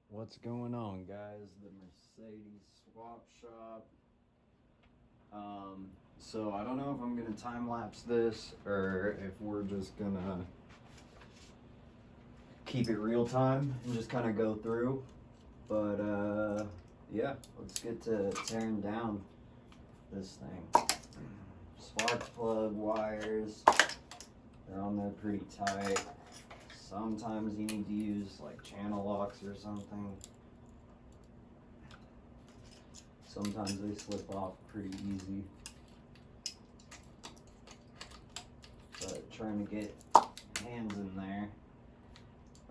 What's going on, guys? The Mercedes swap shop. So I don't know if I'm gonna time lapse this or if we're just gonna keep it real time and just kind of go through. But yeah, let's get to tearing down this thing. Spark plug wires, they're on there pretty tight. Sometimes you need to use like channel locks or something. Sometimes they slip off pretty easy. But trying to get hands in there.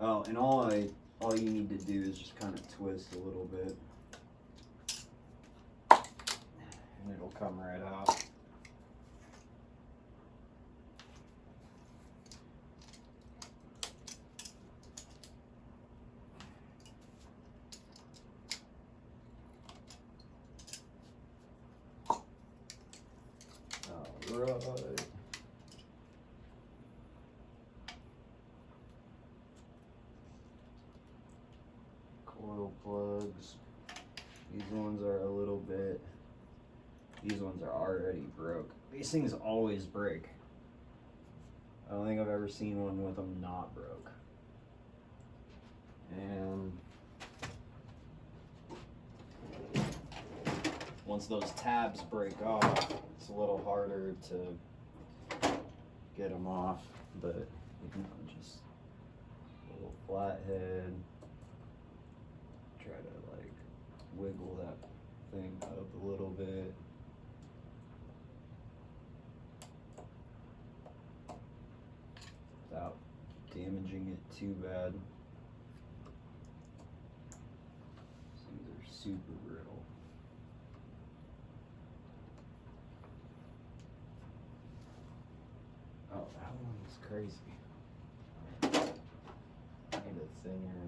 Oh, and all you need to do is just kind of twist a little bit. And it'll come right out. Alright. Coil plugs. These ones are a little bit, these ones are already broke. These things always break. I don't think I've ever seen one with them not broke. And once those tabs break off, it's a little harder to get them off, but you know, just a little flathead. Try to like wiggle that thing up a little bit. Without damaging it too bad. These are super brittle. Oh, that one's crazy. I need a thinner.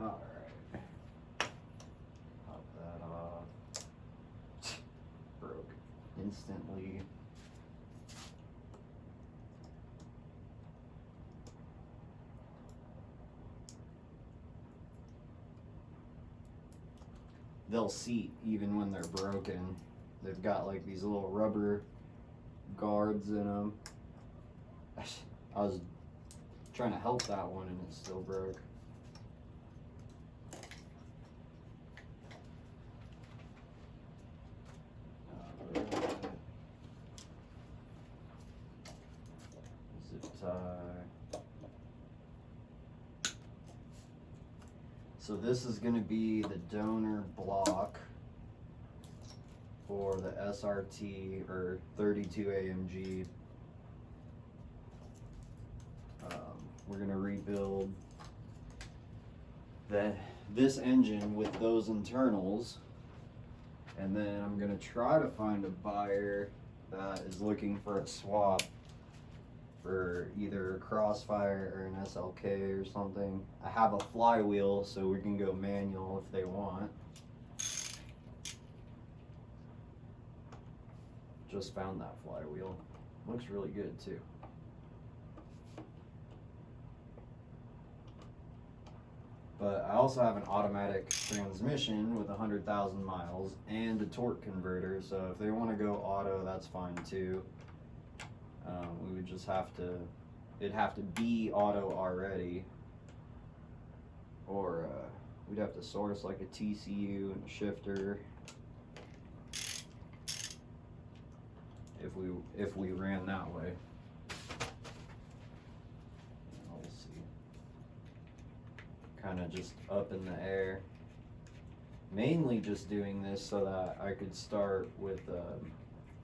Alright. Pop that off. Broke instantly. They'll seat even when they're broken. They've got like these little rubber guards in them. I was trying to help that one and it still broke. Zip tie. So this is going to be the donor block for the SRT or 32 AMG. We're going to rebuild this engine with those internals, and then I'm going to try to find a buyer that is looking for a swap for either a Crossfire or an SLK or something. I have a flywheel, so we can go manual if they want. Just found that flywheel. Looks really good too. But I also have an automatic transmission with 100,000 miles and a torque converter, so if they want to go auto, that's fine too. We would just have to, it'd have to be auto already, or we'd have to source like a TCU and a shifter if we ran that way. We'll see. Kind of just up in the air. Mainly just doing this so that I could start with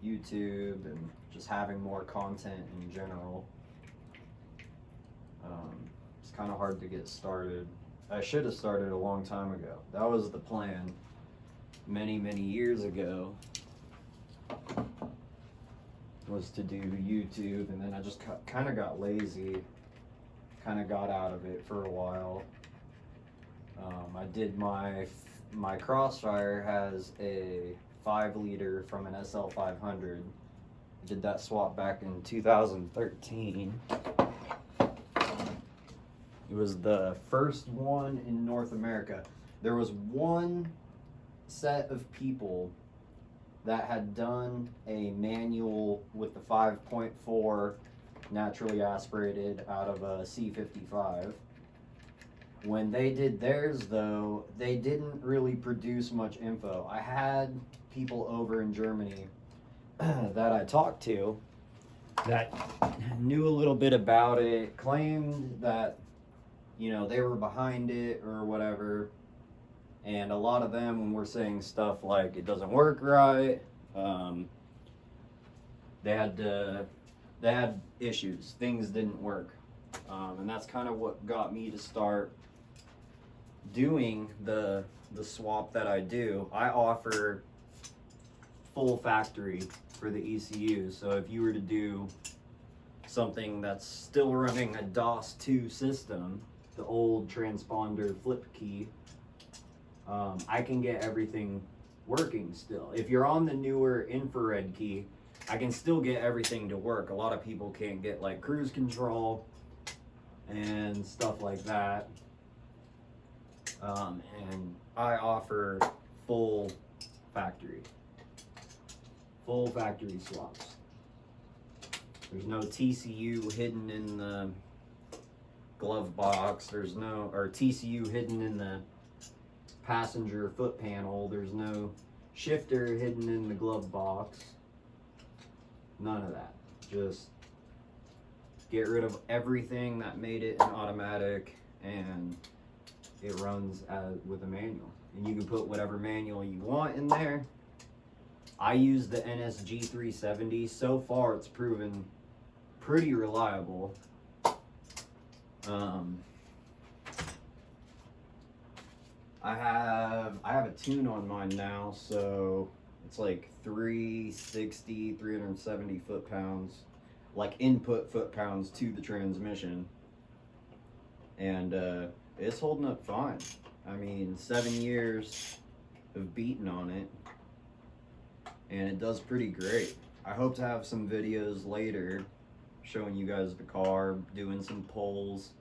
YouTube and just having more content in general. It's kind of hard to get started. I should have started a long time ago. That was the plan many years ago. was to do YouTube, and then I just kind of got lazy, kind of got out of it for a while. I did my Crossfire has a 5-liter from an SL500. I did that swap back in 2013. It was the first one in North America. There was one set of people that had done a manual with the 5.4 naturally aspirated out of a C55. When they did theirs, though, they didn't really produce much info. I had people over in Germany that I talked to that knew a little bit about it, claimed that, you know, they were behind it or whatever. And a lot of them, when we're saying stuff like it doesn't work right, they had issues. Things didn't work, and that's kind of what got me to start doing the swap that I do. I offer full factory for the ECU. So if you were to do something that's still running a DOS2 system, the old transponder flip key, I can get everything working still. If you're on the newer infrared key, I can still get everything to work. A lot of people can't get like cruise control and stuff like that. And I offer full factory swaps. There's no TCU hidden in the glove box. There's no, or TCU hidden in the passenger foot panel. There's no shifter hidden in the glove box. None of that. Just get rid of everything that made it an automatic, and it runs with a manual. And you can put whatever manual you want in there. I use the NSG370. So far, it's proven pretty reliable. I have a tune on mine now, so it's like 370 foot-pounds, like input foot-pounds to the transmission, and it's holding up fine. I mean, 7 years of beating on it, and it does pretty great. I hope to have some videos later showing you guys the car, doing some pulls.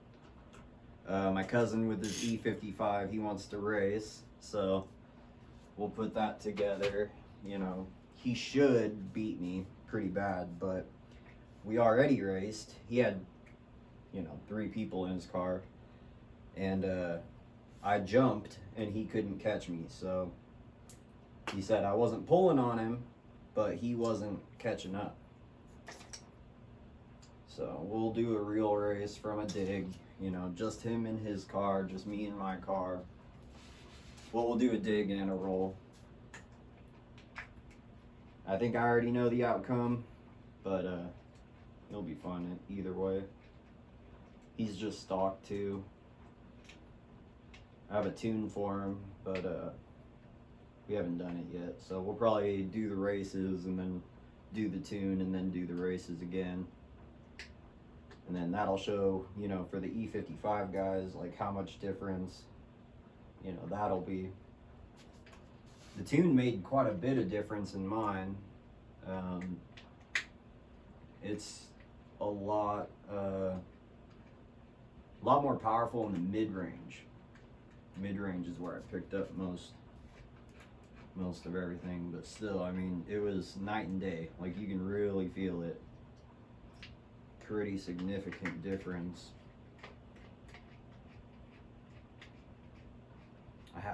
My cousin with his E55, he wants to race, so we'll put that together. You know, he should beat me pretty bad, but we already raced. He had, you know, 3 people in his car, and I jumped and he couldn't catch me. So he said I wasn't pulling on him, but he wasn't catching up. So we'll do a real race from a dig, you know, just him in his car, just me in my car. Well, we'll do a dig and a roll. I think I already know the outcome, but it'll be fun either way. He's just stock too. I have a tune for him, but we haven't done it yet. So we'll probably do the races and then do the tune and then do the races again. And then that'll show, you know, for the E55 guys, like how much difference, you know, that'll be. The tune made quite a bit of difference in mine. It's a lot more powerful in the mid-range. Mid-range is where I picked up most of everything, but still, I mean, it was night and day. Like, you can really feel it. Pretty significant difference.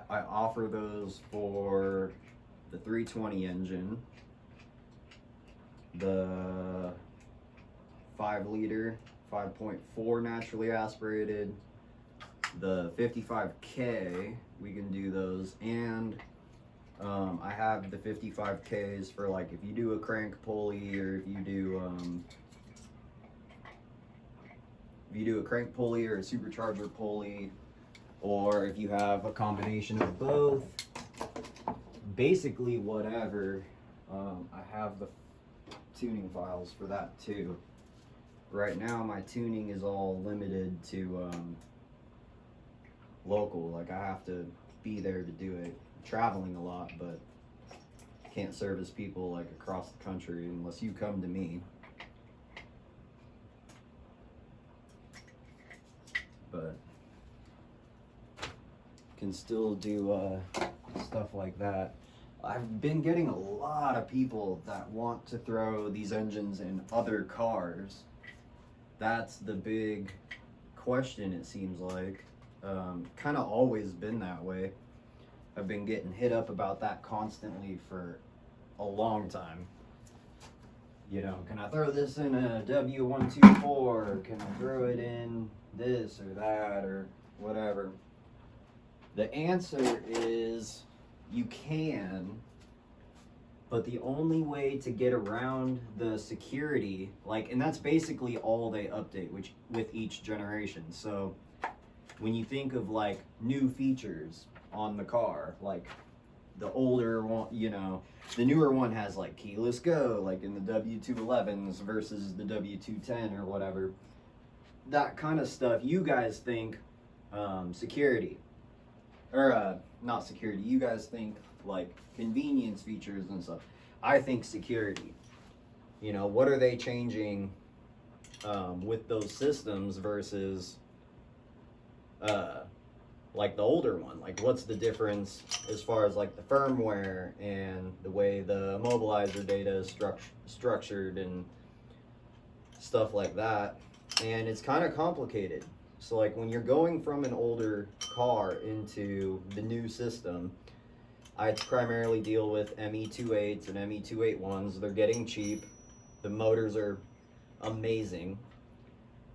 I offer those for the 320 engine, the 5-liter, 5.4 naturally aspirated, the 55K, we can do those, and I have the 55Ks for, like, if you do a crank pulley, or if you do a crank pulley or a supercharger pulley, or if you have a combination of both, basically whatever. I have the tuning files for that too. Right now my tuning is all limited to local, like I have to be there to do it. I'm traveling a lot, but can't service people like across the country unless you come to me. But can still do stuff like that. I've been getting a lot of people that want to throw these engines in other cars. That's the big question, it seems like. Kind of always been that way. I've been getting hit up about that constantly for a long time. You know, can I throw this in a W124? Can I throw it in this or that or whatever? The answer is you can, but the only way to get around the security, like, and that's basically all they update with each generation. So when you think of like new features on the car, like the older one, you know, the newer one has like keyless go, like in the W211s versus the W210 or whatever. That kind of stuff, you guys think security. Or not security, you guys think like convenience features and stuff. I think security. You know, what are they changing with those systems versus like the older one? Like what's the difference as far as like the firmware and the way the immobilizer data is structured and stuff like that. And it's kind of complicated. So like when you're going from an older car into the new system, I primarily deal with ME28s and ME281s. They're getting cheap. The motors are amazing.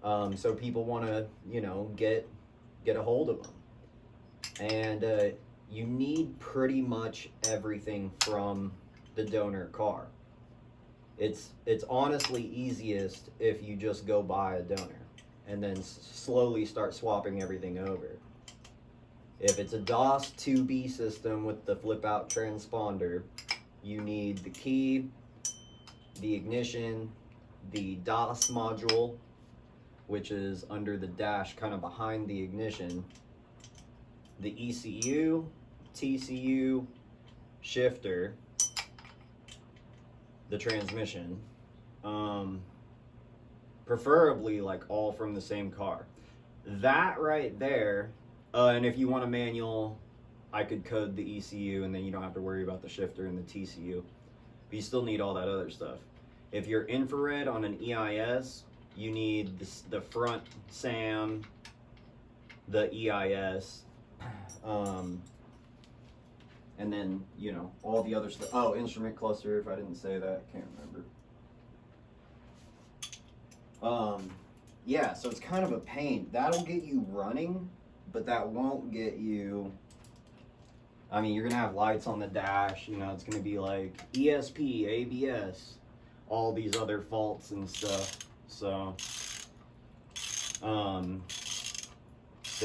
So people want to, you know, get a hold of them. And you need pretty much everything from the donor car. It's honestly easiest if you just go buy a donor and then slowly start swapping everything over. If it's a DOS 2B system with the flip out transponder, you need the key, the ignition, the DOS module, which is under the dash kind of behind the ignition, the ECU, TCU, shifter, the transmission, preferably like all from the same car. That right there, and if you want a manual, I could code the ECU and then you don't have to worry about the shifter and the TCU. But you still need all that other stuff. If you're infrared on an EIS, you need the front SAM, the EIS, and then, you know, all the other stuff. Oh, instrument cluster, if I didn't say that, can't remember. Yeah, so it's kind of a pain. That'll get you running, but that won't get you, I mean, you're gonna have lights on the dash, you know, it's gonna be like ESP, ABS, all these other faults and stuff. So, the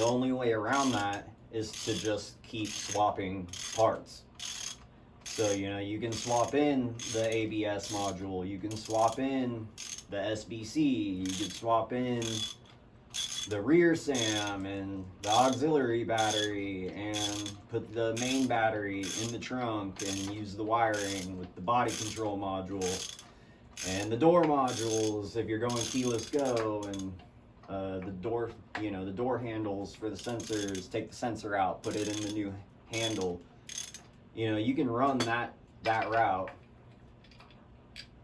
only way around that is to just keep swapping parts. So, you know, you can swap in the ABS module, you can swap in the SBC, you can swap in the rear SAM and the auxiliary battery and put the main battery in the trunk and use the wiring with the body control module and the door modules if you're going keyless go, and the door, you know, the door handles for the sensors, take the sensor out, put it in the new handle. You know, you can run that route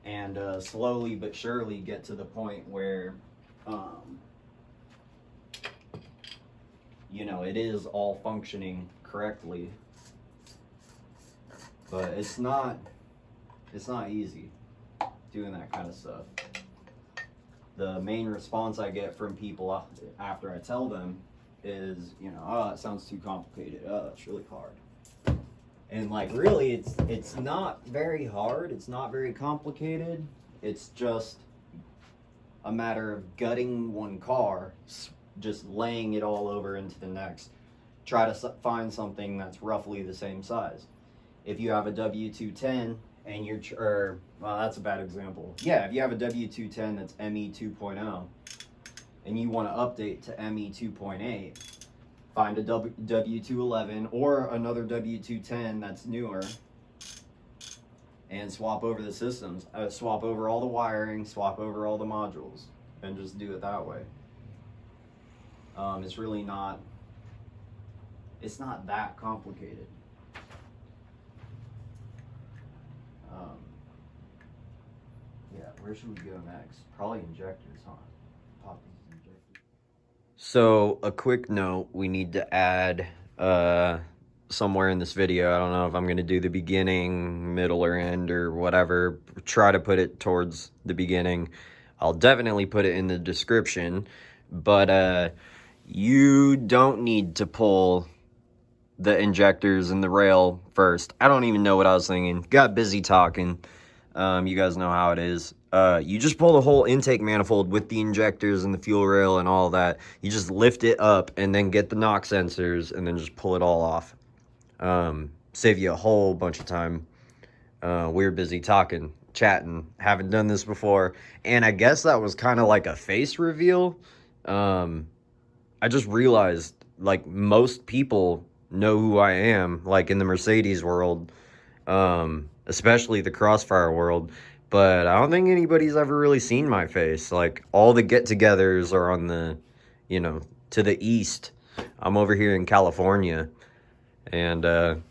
and slowly but surely get to the point where you know, it is all functioning correctly. But it's not easy doing that kind of stuff. The main response I get from people after I tell them is, you know, oh, it sounds too complicated. Oh, it's really hard. And like, really, it's not very hard. It's not very complicated. It's just a matter of gutting one car, just laying it all over into the next. Try to find something that's roughly the same size. If you have a W210 and you're, well, that's a bad example. Yeah, if you have a W210 that's ME 2.0, and you want to update to ME 2.8, find a W211 or another W210 that's newer, and swap over the systems. Swap over all the wiring, swap over all the modules, and just do it that way. It's really not, it's not that complicated. Yeah, where should we go next? Probably injectors, huh? Pop these injectors. So, a quick note, we need to add somewhere in this video, I don't know if I'm going to do the beginning, middle, or end, or whatever. Try to put it towards the beginning. I'll definitely put it in the description, but you don't need to pull the injectors and the rail first. I don't even know what I was thinking. Got busy talking. You guys know how it is. You just pull the whole intake manifold with the injectors and the fuel rail and all that. You just lift it up and then get the knock sensors and then just pull it all off. Save you a whole bunch of time. We were busy talking, chatting, haven't done this before. And I guess that was kind of like a face reveal. I just realized, like, most people know who I am, like in the Mercedes world, especially the Crossfire world, but I don't think anybody's ever really seen my face. Like, all the get-togethers are on the, you know, to the east. I'm over here in California, and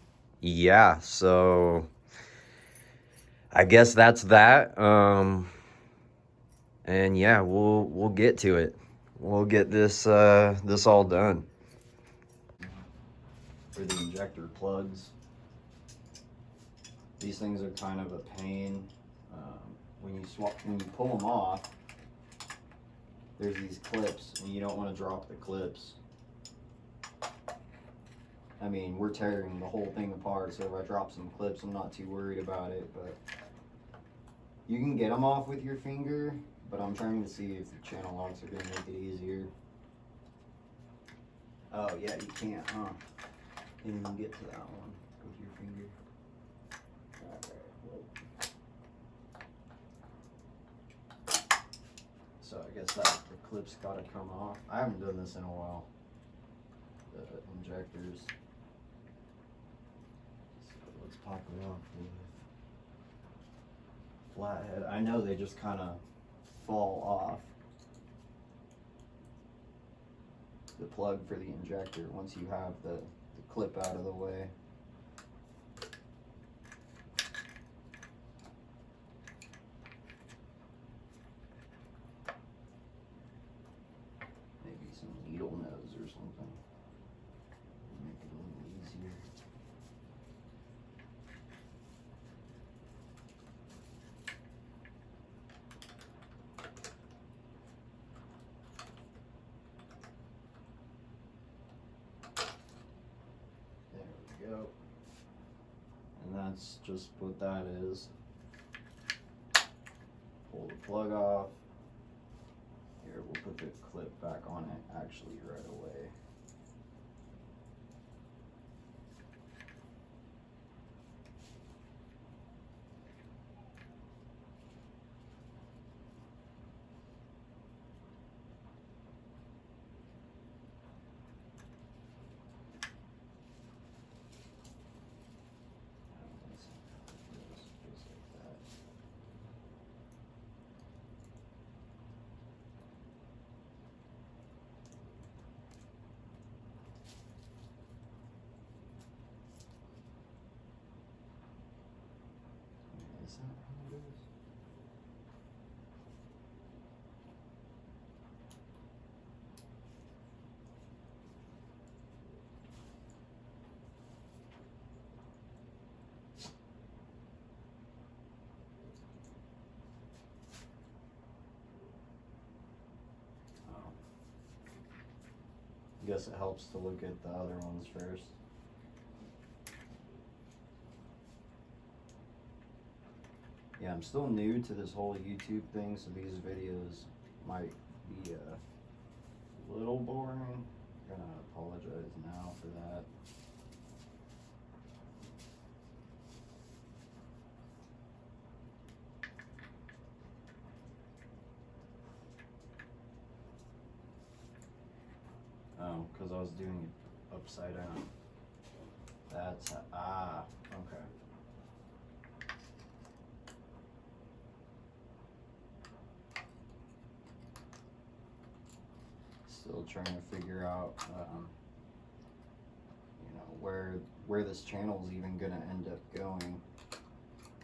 yeah, so I guess that's that. And yeah, we'll get to it. We'll get this this all done. For the injector plugs, these things are kind of a pain. When you pull them off, there's these clips, and you don't want to drop the clips. I mean, we're tearing the whole thing apart, so if I drop some clips, I'm not too worried about it, but you can get them off with your finger, but I'm trying to see if the channel locks are going to make it easier. Oh, yeah, you can't, huh? Didn't even get to that one with your finger. So I guess that the clip's got to come off. I haven't done this in a while. The injectors. So let's pop it off with flathead. I know they just kind of fall off the plug for the injector once you have the clip out of the way. Maybe some needle nose or something. Make it a little easier. There we go. And that's just what that is. Pull the plug off. Here, we'll put the clip back on it actually right away. Is that how it is? Oh. I guess it helps to look at the other ones first. Yeah, I'm still new to this whole YouTube thing, so these videos might be a little boring. I'm gonna apologize now for that. Oh, because I was doing it upside down. That's, okay. Still trying to figure out, you know, where this channel's even gonna end up going.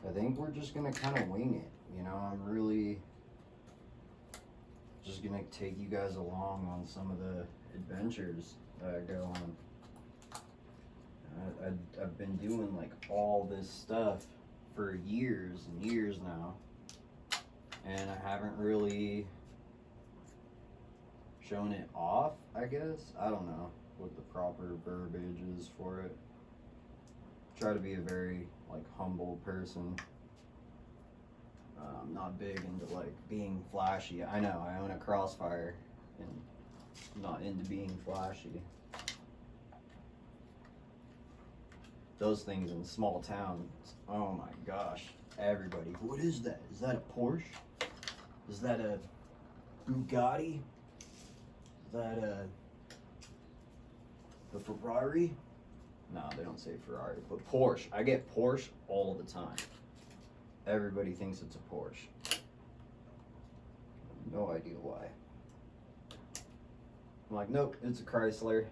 I think we're just gonna kind of wing it, you know. I'm really just gonna take you guys along on some of the adventures that I go on. I've been doing like all this stuff for years and years now, and I haven't really shown it off, I guess. I don't know what the proper verbiage is for it. Try to be a very like humble person. I'm not big into like being flashy. I know I own a Crossfire and I'm not into being flashy. Those things in small towns, oh my gosh, everybody, what is that? Is that a Porsche? Is that a Bugatti? Is that a Ferrari? No, they don't say Ferrari, but Porsche. I get Porsche all the time. Everybody thinks it's a Porsche. No idea why. I'm like, nope, it's a Chrysler.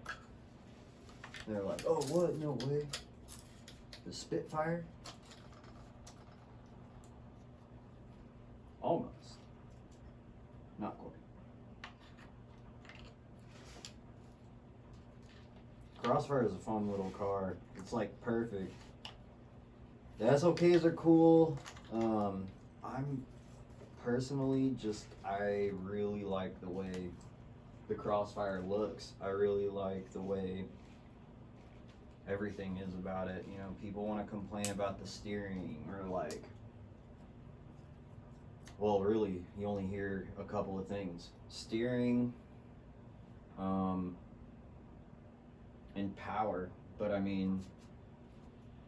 And they're like, oh, what? No way. The Spitfire? Almost. Not quite. Crossfire is a fun little car. It's like perfect. The SLKs are cool. I'm personally I really like the way the Crossfire looks. I really like the way everything is about it. You know, people want to complain about the steering or like, well, really, you only hear a couple of things. Steering, and power. But I mean,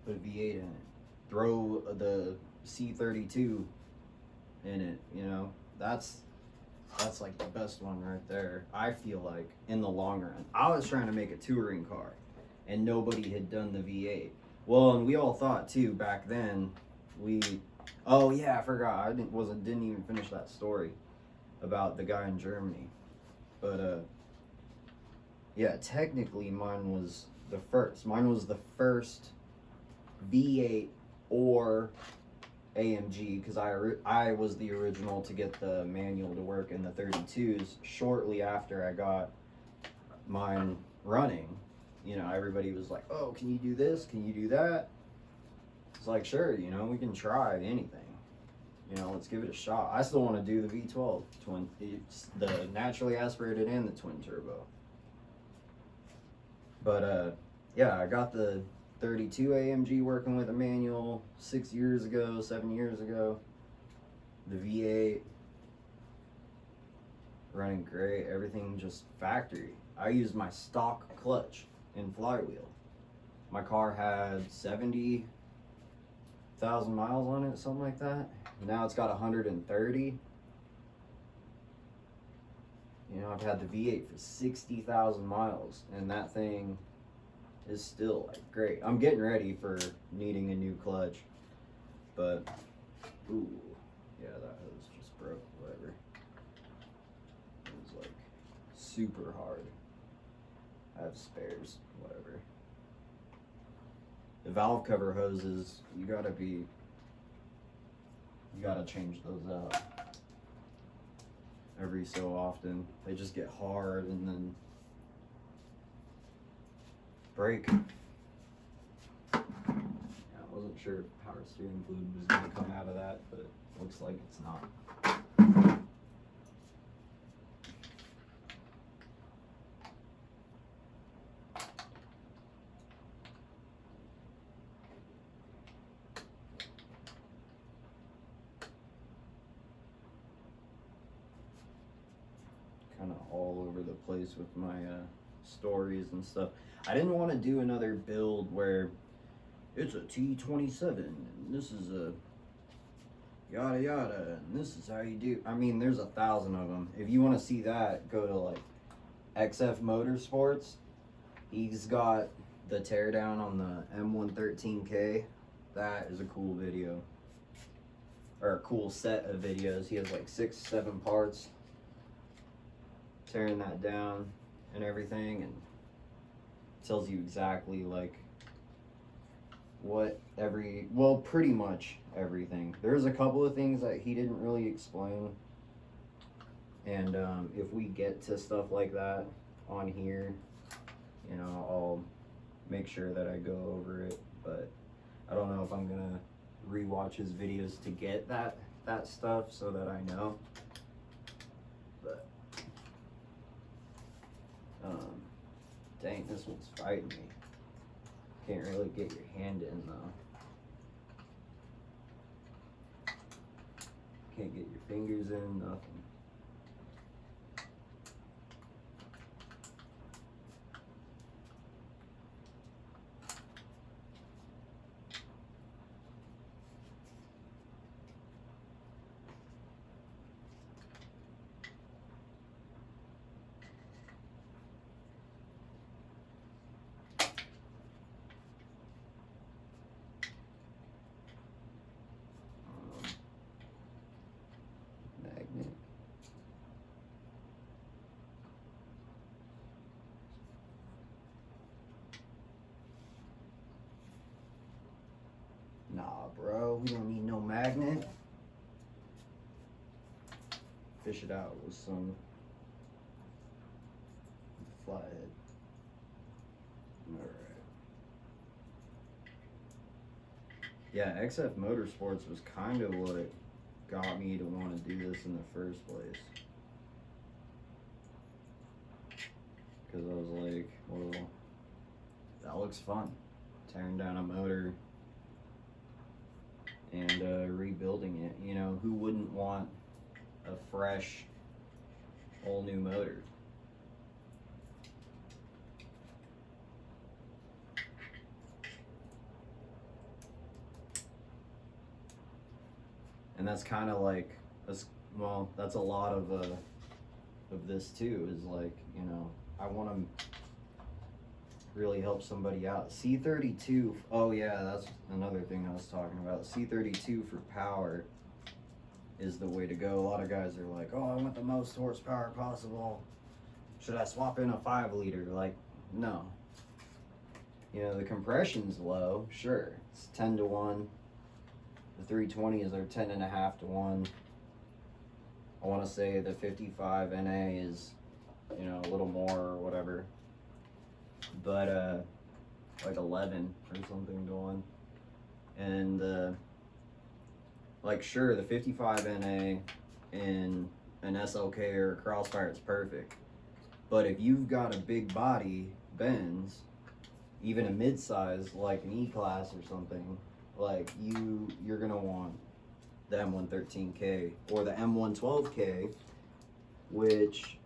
put a V8 in it. Throw the C32 in it, you know. That's like the best one right there. I feel like in the long run. I was trying to make a touring car and nobody had done the V8. Well, and we all thought too back then. Oh yeah, I forgot. I didn't even finish that story about the guy in Germany. But yeah, technically mine was the first. Mine was the first V8 or AMG, because I was the original to get the manual to work in the 32s. Shortly after I got mine running, you know, everybody was like, oh, can you do this? Can you do that? It's like, sure, you know, we can try anything. You know, let's give it a shot. I still want to do the V12 twin. It's the naturally aspirated and the twin turbo. But yeah, I got the 32 AMG working with a manual 7 years ago. The V8 running great, everything just factory. I used my stock clutch and flywheel. My car had 70,000 miles on it, something like that. Now it's got 130. You know, I've had the V8 for 60,000 miles, and that thing is still like great. I'm getting ready for needing a new clutch, but ooh, yeah, that hose just broke. Whatever. It was like super hard. I have spares. Whatever. The valve cover hoses, you gotta change those out every so often. They just get hard and then break. Yeah, I wasn't sure if power steering fluid was going to come out of that, but it looks like it's not. Kind of all over the place with my stories and stuff. I didn't want to do another build where it's a T27 and this is a yada yada and this is how you do. I mean, there's 1,000 of them. If you want to see that, go to like XF Motorsports. He's got the teardown on the M113K. That is a cool video. Or a cool set of videos. He has like 6, 7 parts tearing that down and everything, and tells you exactly like what pretty much everything. There's a couple of things that he didn't really explain, and if we get to stuff like that on here, you know, I'll make sure that I go over it. But I don't know if I'm gonna rewatch his videos to get that stuff so that I know. But dang, this one's fighting me. Can't really get your hand in though. Can't get your fingers in, nothing. Magnet. Nah, bro, we don't need no magnet. Fish it out with some flathead. Alright. Yeah, XF Motorsports was kind of what got me to want to do this in the first place. Because I was like, well, that looks fun. Tearing down a motor and rebuilding it. You know, who wouldn't want a fresh, all new motor? And that's kind of like, well, that's a lot of this too, is like, you know, I want to really help somebody out. C32, oh yeah, that's another thing I was talking about. C32 for power is the way to go. A lot of guys are like, oh, I want the most horsepower possible. Should I swap in a 5-liter? Like, no. You know, the compression's low, sure. It's 10-to-1. The 320 is their 10.5-to-1. I want to say the 55 NA is, you know, a little more or whatever. But like 11 or something to 1. And like, sure, the 55 NA in an SLK or a Crossfire, it's perfect. But if you've got a big body Benz, even a mid-size like an E-Class or something, like you're gonna want the M113K or the M112K, which,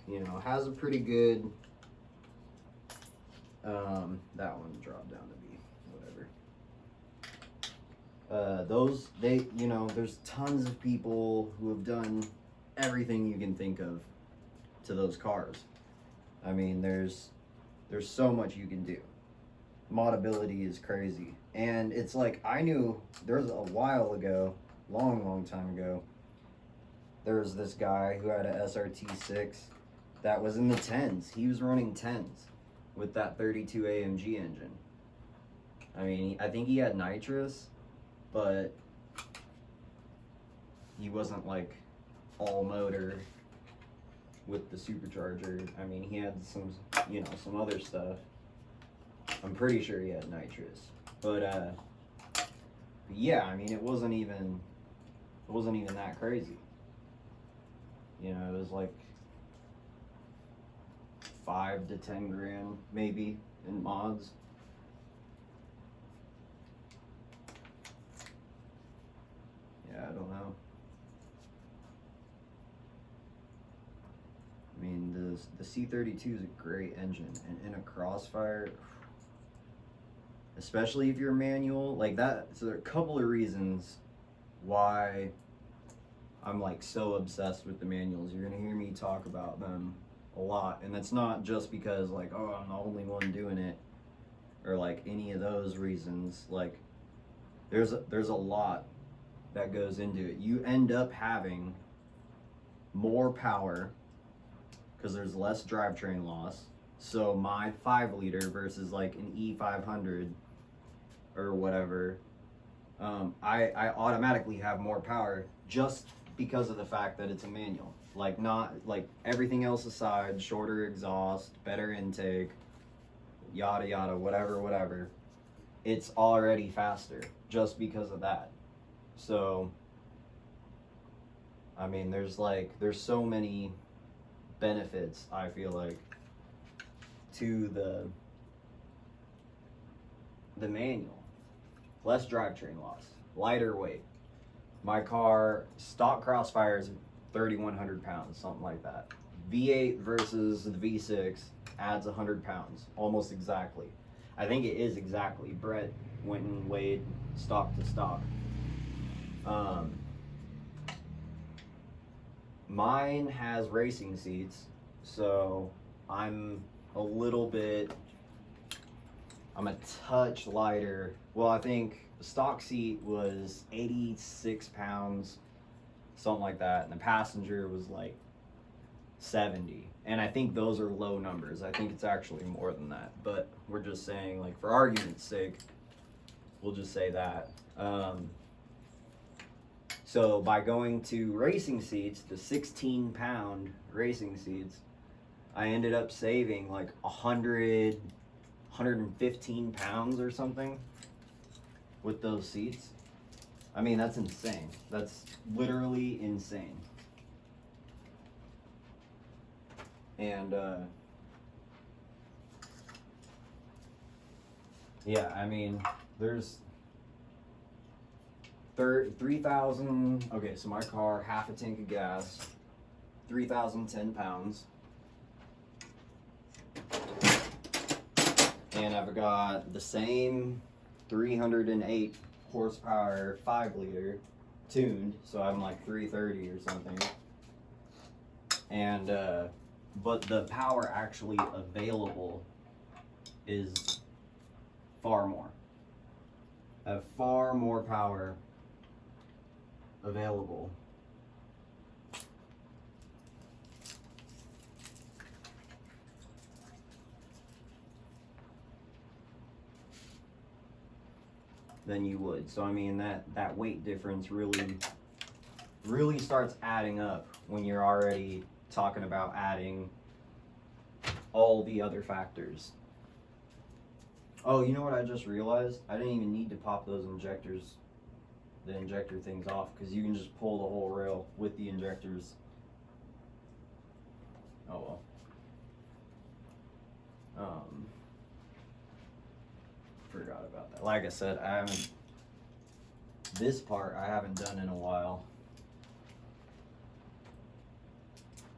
you know, has a pretty good that one dropped down to B, whatever. Those, they, you know, there's tons of people who have done everything you can think of to those cars. I mean, there's so much you can do. Modability is crazy. And it's like, I knew there's a while ago, long time ago, there was this guy who had a SRT6 that was in the 10s. He was running 10s with that 32 AMG engine. I mean, I think he had nitrous, but he wasn't like all motor with the supercharger. I mean, he had some, you know, some other stuff. I'm pretty sure he had nitrous, but yeah, I mean, it wasn't even that crazy. You know, it was like 5 to 10 grand maybe in mods. Yeah, I don't know. I mean, the C32 is a great engine, and in a Crossfire, especially if you're manual like that. So there are a couple of reasons why I'm like so obsessed with the manuals. You're gonna hear me talk about them a lot. And it's not just because like, oh, I'm the only one doing it, or like any of those reasons. Like there's a lot that goes into it. You end up having more power because there's less drivetrain loss. So my 5-liter versus like an E500 or whatever, I automatically have more power just because of the fact that it's a manual. Like, not like everything else aside, shorter exhaust, better intake, yada yada, whatever. It's already faster just because of that. So, I mean, there's so many benefits, I feel like, to the manual. Less drivetrain loss, lighter weight. My car, stock Crossfire is 3,100 pounds, something like that. V8 versus the V6 adds 100 pounds, almost exactly. I think it is exactly. Brett went and weighed stock to stock. Mine has racing seats, so I'm a touch lighter. Well, I think the stock seat was 86 pounds, something like that, and the passenger was like 70. And I think those are low numbers. I think it's actually more than that, but we're just saying, like, for argument's sake, we'll just say that. So by going to racing seats, the 16-pound racing seats, I ended up saving like 115 pounds or something with those seats. I mean, that's insane. That's literally insane. And yeah, I mean, there's 3,000. Okay, so my car, half a tank of gas, 3,010 pounds. And I've got the same 308 horsepower 5-liter tuned, so I'm like 330 or something. And but the power actually available is far more. I have far more power available. Than you would. So I mean, that weight difference really starts adding up when you're already talking about adding all the other factors. Oh, you know what I just realized? I didn't even need to pop those injector things off, because you can just pull the whole rail with the injectors. Oh well. Forgot about that. Like I said, this part I haven't done in a while.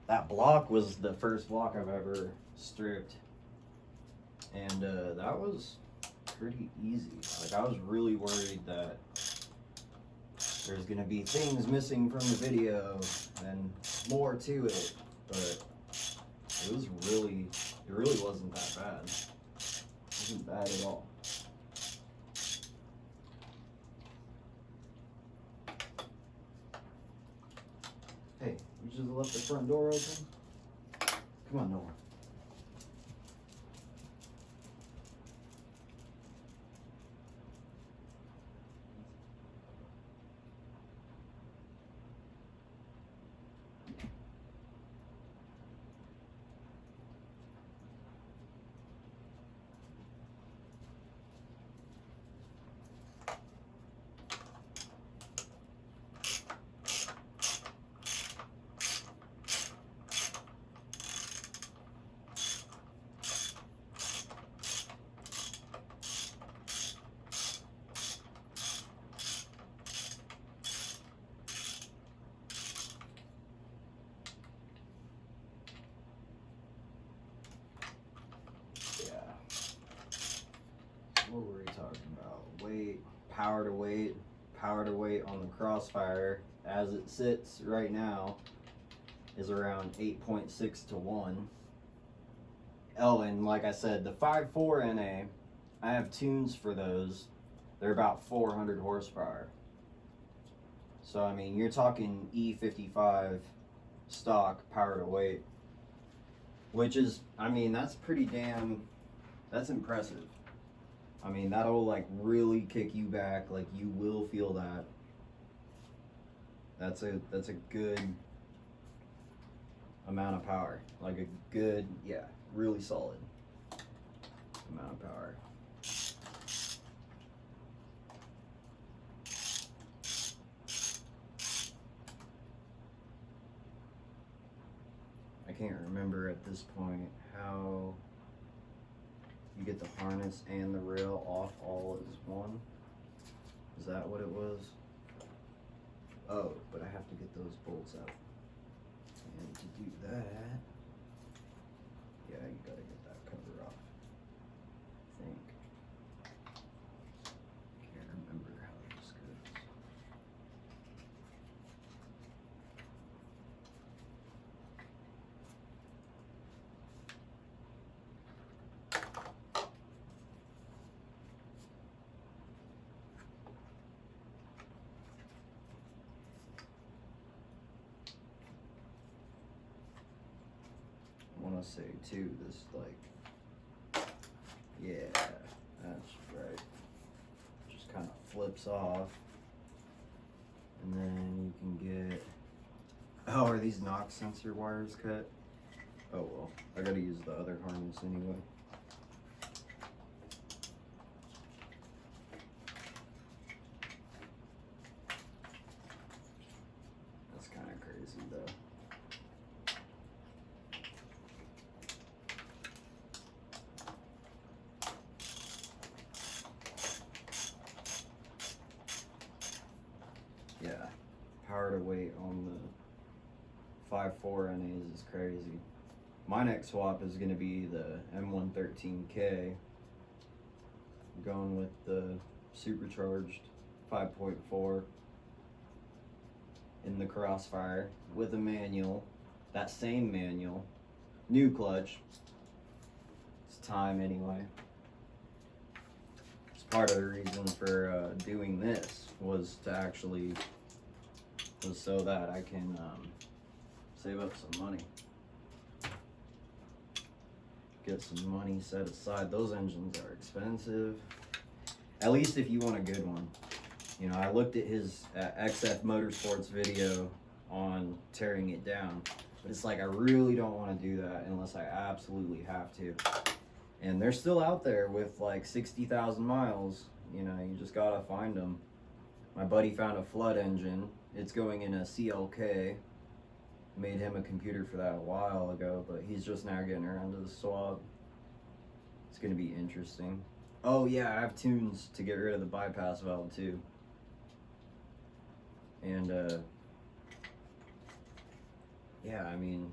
That block was the first block I've ever stripped, and that was pretty easy. Like, I was really worried that there's gonna be things missing from the video and more to it, but it really wasn't that bad. It wasn't bad at all. Hey, you just left the front door open? Come on, Noah. What were we talking about? Weight, power to weight on the Crossfire, as it sits right now, is around 8.6 to 1. Oh, and like I said, the 5.4 NA, I have tunes for those. They're about 400 horsepower. So, I mean, you're talking E55 stock power to weight, which is, I mean, that's pretty damn, that's impressive. I mean, that'll like really kick you back. Like, you will feel that. That's a good amount of power. Like a good, yeah, really solid amount of power. I can't remember at this point how you get the harness and the rail off all as one. Is that what it was? Oh, but I have to get those bolts out. And to do that, yeah, you gotta get that cover off, I think. Can't remember how this goes. I want to say too, this like, yeah, that's right. Just kind of flips off, and then you can get. Oh, are these knock sensor wires cut? Oh well, I gotta use the other harness anyway. That's kind of crazy though. Yeah, power to weight on the 5.4 NAs is crazy. My next swap is going to be the M113K. I'm going with the supercharged 5.4 in the Crossfire with a manual. That same manual. New clutch. It's time anyway. It's part of the reason for doing this was to actually, was so that I can save up some money. Get some money set aside. Those engines are expensive. At least if you want a good one. You know, I looked at his XF Motorsports video on tearing it down. But it's like, I really don't want to do that unless I absolutely have to. And they're still out there with like 60,000 miles. You know, you just gotta find them. My buddy found a flood engine. It's going in a SLK. Made him a computer for that a while ago, but he's just now getting around to the swap. It's gonna be interesting. Oh yeah, I have tunes to get rid of the bypass valve too. And yeah, I mean,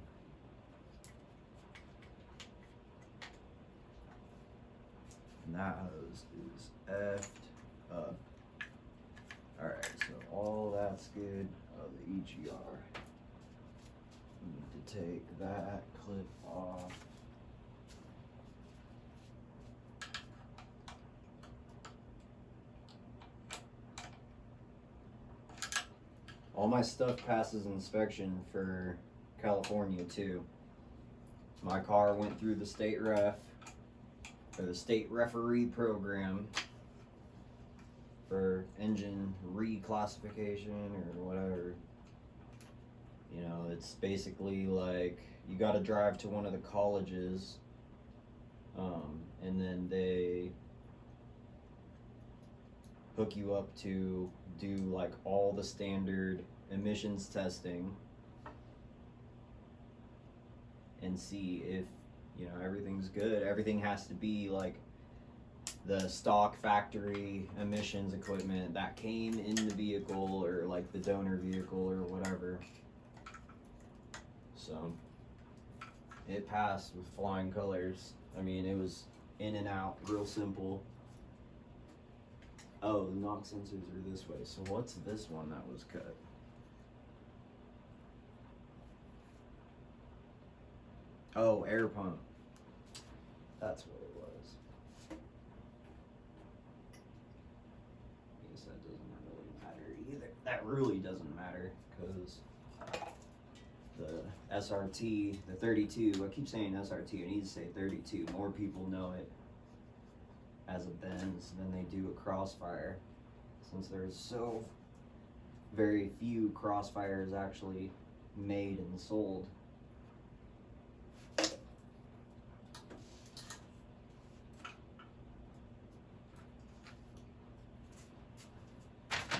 that hose is effed up. Alright, so all that's good. Oh, the EGR. Need to take that clip off. All my stuff passes inspection for California too. My car went through the state ref, or the state referee program for engine reclassification or whatever. You know, it's basically like you got to drive to one of the colleges, and then they hook you up to do like all the standard emissions testing and see if, you know, everything's good. Everything has to be like the stock factory emissions equipment that came in the vehicle or like the donor vehicle or whatever. So it passed with flying colors. I mean, it was in and out, real simple. Oh, the knock sensors are this way. So what's this one that was cut? Oh, air pump. That's what it was. I guess that doesn't really matter either. That really doesn't matter because the SRT, the 32, I keep saying SRT, I need to say 32. More people know it as a Benz than they do a Crossfire, since there's so very few Crossfires actually made and sold.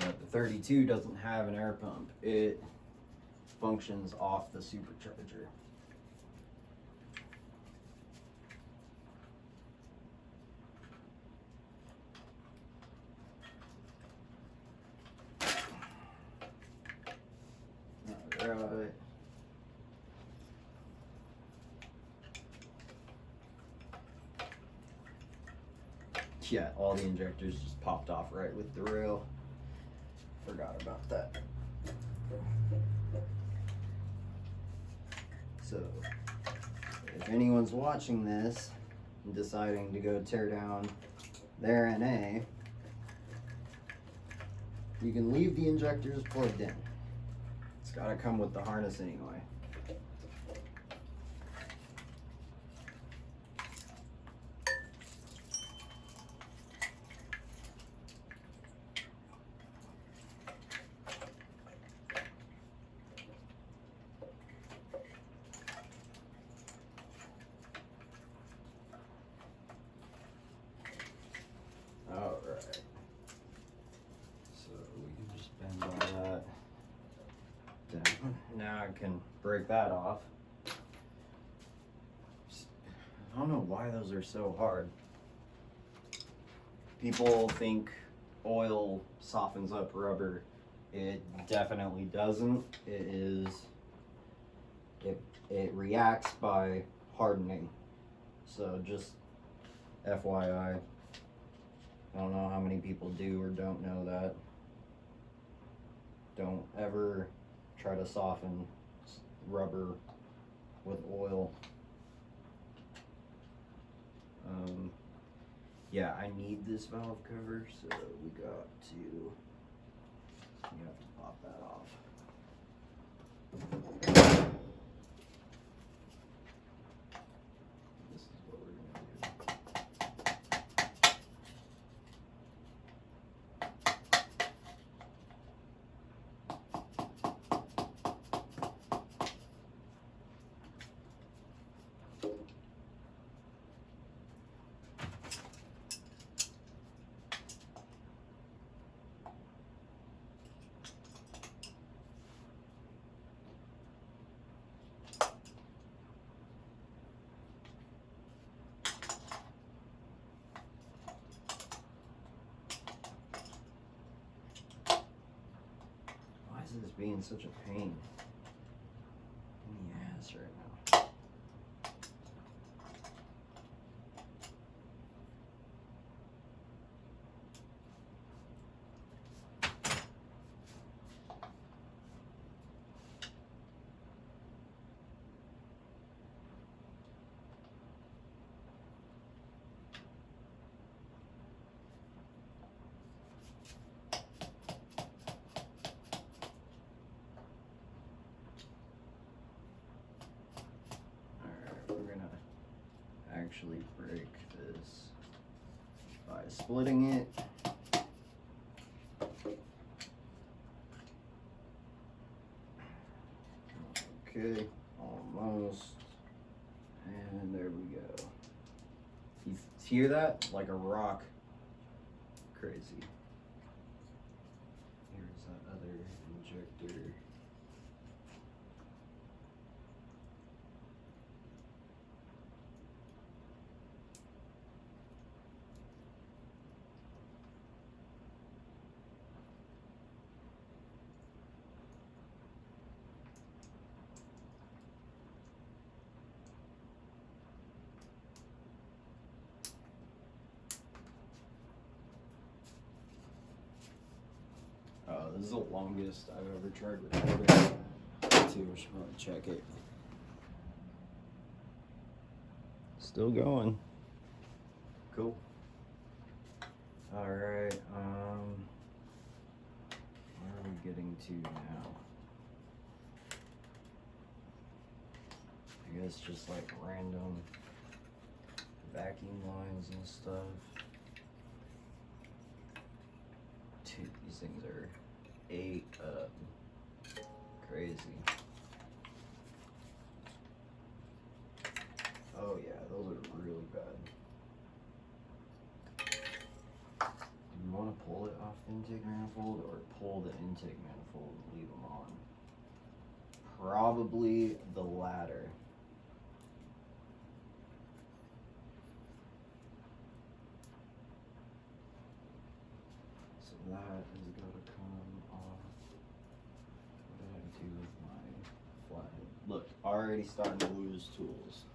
But the 32 doesn't have an air pump. It functions off the supercharger. Alright. Yeah, all the injectors just popped off right with the rail. Forgot about that. So, if anyone's watching this and deciding to go tear down their NA, you can leave the injectors plugged in. It's gotta come with the harness anyway. Alright. So we can just bend all that down. Now I can break that off. I don't know why those are so hard. People think oil softens up rubber. It definitely doesn't. It reacts by hardening. So just FYI. I don't know how many people do or don't know that. Don't ever try to soften rubber with oil. Yeah, I need this valve cover, so you have to pop that off. This is what we're gonna do. Why is this being such a pain in the ass right now? We're gonna actually break this by splitting it. Okay, almost. And there we go. You hear that? Like a rock. Crazy. Here's that other injector. This is the longest I've ever tried recording. Too, we should probably check it. Still going. Cool. Alright, where are we getting to now? I guess just like random vacuum lines and stuff. Dude, these things are ate up. Crazy. Oh yeah, those are really bad. You want to pull it off the intake manifold or pull the intake manifold and leave them on? Probably the latter. So that is going to come off. What did I do with my flathead? Look, already starting to lose tools.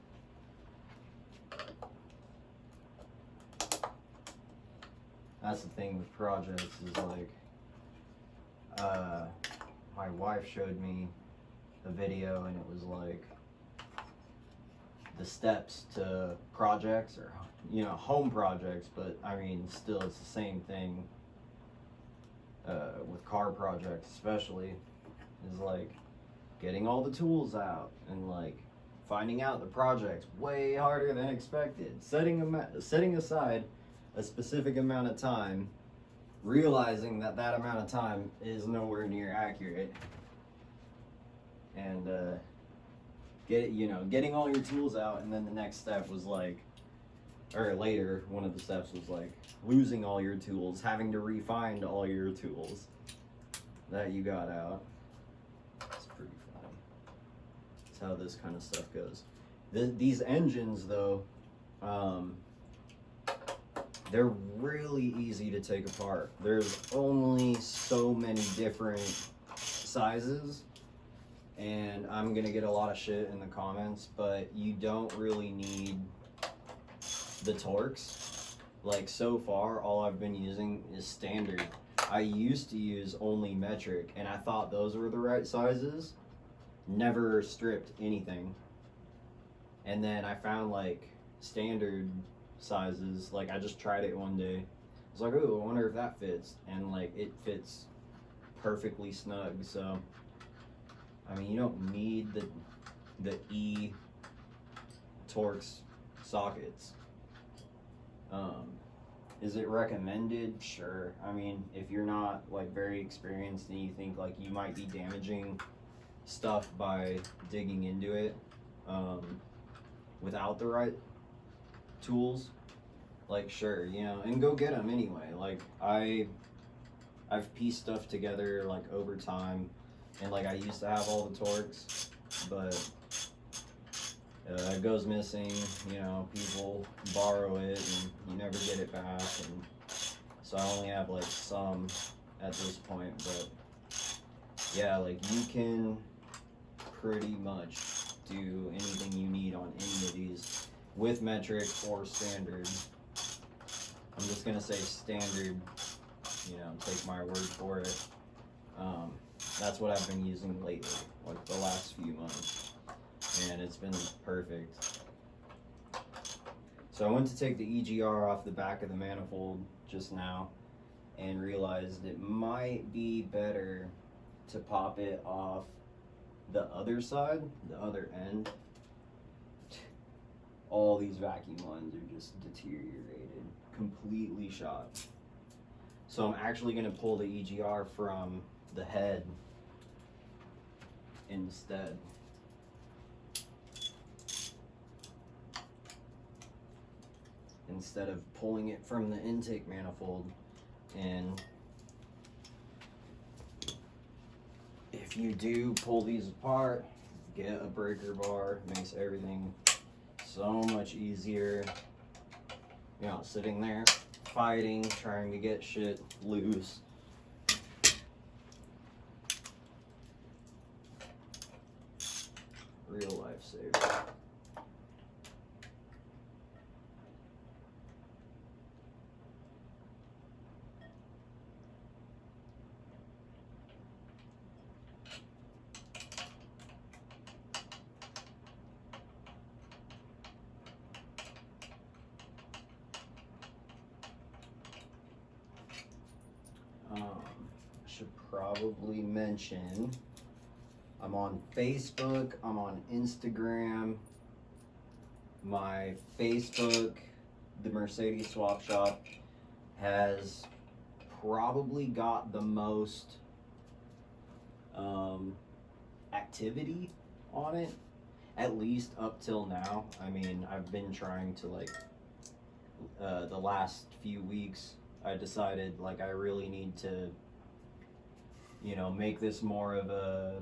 That's the thing with projects is like, my wife showed me a video and it was like the steps to projects or, you know, home projects, but I mean, still it's the same thing with car projects especially, is like getting all the tools out and like finding out the project's way harder than expected, setting aside a specific amount of time, realizing that that amount of time is nowhere near accurate, and getting all your tools out, and then the next step was like, or later, one of the steps was like losing all your tools, having to re-find all your tools that you got out. It's pretty fun. That's how this kind of stuff goes. These engines though, they're really easy to take apart. There's only so many different sizes, and I'm gonna get a lot of shit in the comments, but you don't really need the Torx. Like, so far, all I've been using is standard. I used to use only metric, and I thought those were the right sizes. Never stripped anything. And then I found, like, standard sizes. Like, I just tried it one day. I was like, oh, I wonder if that fits. And, like, it fits perfectly snug. So, I mean, you don't need the E Torx sockets. Is it recommended? Sure. I mean, if you're not like very experienced and you think like you might be damaging stuff by digging into it without the right tools, like, sure, you know, and go get them anyway. Like, I've pieced stuff together like over time, and like I used to have all the Torx, but it goes missing, you know, people borrow it and you never get it back, and so I only have like some at this point. But yeah, like, you can pretty much do anything you need on any of these with metric or standard. I'm just gonna say standard, you know, take my word for it. That's what I've been using lately, like the last few months, and it's been perfect. So I went to take the EGR off the back of the manifold just now and realized it might be better to pop it off the other side, the other end. All these vacuum lines are just deteriorated, completely shot. So I'm actually gonna pull the EGR from the head instead. Instead of pulling it from the intake manifold. And if you do pull these apart, get a breaker bar. It makes everything so much easier. You know, sitting there fighting, trying to get shit loose. Real lifesaver. should probably mention I'm on Facebook, I'm on Instagram. My Facebook, the Mercedes Swap Shop, has probably got the most activity on it, at least up till now. I mean, I've been trying to, like, the last few weeks, I decided, like, I really need to, you know, make this more of a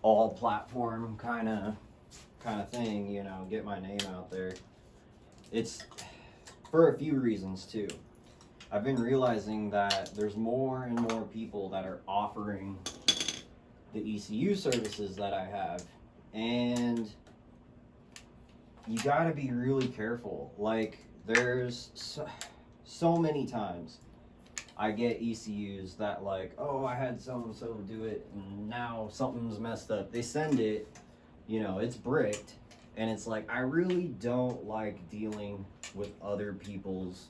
all platform kind of thing, you know, get my name out there. It's for a few reasons too. I've been realizing that there's more and more people that are offering the ECU services that I have, and you gotta be really careful. Like, there's so many times I get ECUs that, like, oh, I had so-and-so do it and now something's messed up. They send it, you know, it's bricked, and it's like, I really don't like dealing with other people's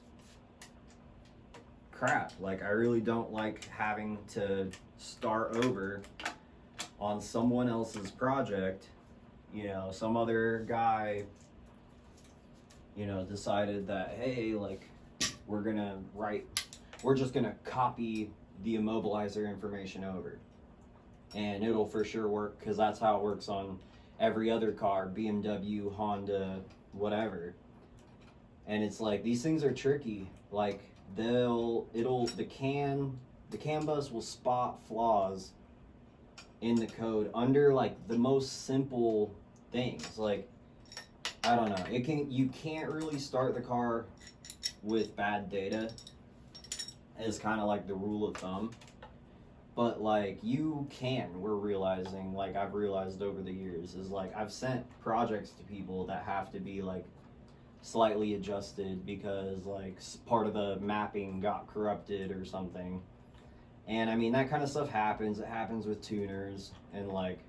crap. Like, I really don't like having to start over on someone else's project. You know, some other guy, you know, decided that, hey, like, we're just gonna copy the immobilizer information over, and it'll for sure work, because that's how it works on every other car, BMW, Honda, whatever. And it's like, these things are tricky. Like, the CAN bus will spot flaws in the code under, like, the most simple things. Like, I don't know, you can't really start the car with bad data, is kind of like the rule of thumb. But, like, we're realizing, like, I've realized over the years, is, like, I've sent projects to people that have to be, like, slightly adjusted because, like, part of the mapping got corrupted or something. And I mean, that kind of stuff happens. It happens with tuners, and, like,